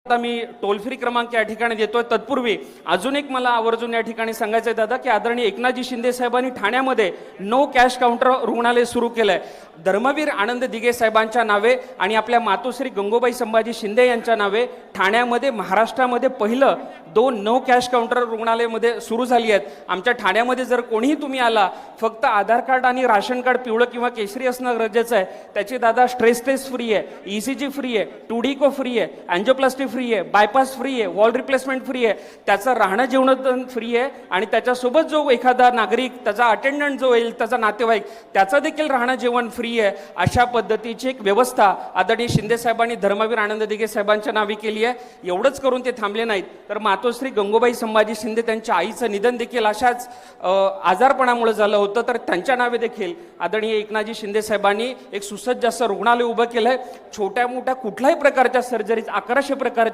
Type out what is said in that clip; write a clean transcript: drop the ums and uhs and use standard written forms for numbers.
आता मी toll free क्रमांक या ठिकाणी देतोय. तत्पूर्वी अजून एक मला आवर्जून या ठिकाणी सांगायचं आहे दादा की आदरणीय एकनाथजी शिंदे साहेबांनी ठाण्यामध्ये नो कॅश काउंटर रुग्णालय सुरू केलंय. धर्मवीर आनंद दिघे साहेबांच्या नावे आणि आपल्या मातोश्री गंगोबाई संभाजी शिंदे यांच्या नावे ठाण्यामध्ये महाराष्ट्रामध्ये पहिलं 2 नो कॅश काउंटर रुग्णालयामध्ये सुरू झाली आहेत. आमच्या ठाण्यामध्ये जर कोणीही तुम्ही आला, फक्त आधार कार्ड आणि राशन कार्ड पिवळं किंवा केशरी असणं गरजेचं आहे. त्याची दादा स्ट्रेस टेस्ट फ्री आहे, ECG फ्री आहे, टूडिको फ्री आहे, अँजिओप्लास्टी फ्री आहे, बायपास फ्री आहे, वॉल रिप्लेसमेंट फ्री आहे, त्याचं राहणं जेवण फ्री आहे आणि त्याच्यासोबत जो एखादा नागरिक, त्याचा अटेंडंट जो येईल, त्याचा नातेवाईक, त्याचं देखील राहणं जेवण फ्री आहे. अशा पद्धतीची एक व्यवस्था आदरणीय शिंदे साहेबांनी धर्मवीर आनंद दिघे साहेबांच्या नावे केली आहे. एवढंच करून ते थांबले नाहीत, तर मातोश्री गंगोबाई संभाजी शिंदे त्यांच्या आईचं निधन देखील अशाच आजारपणामुळे झालं होतं, तर त्यांच्या नावे देखील आदरणीय एकनाथजी शिंदे साहेबांनी एक सुसज्ज असं रुग्णालय उभं केलंय. छोट्या मोठ्या कुठल्याही प्रकारच्या सर्जरीज 1100 प्रकार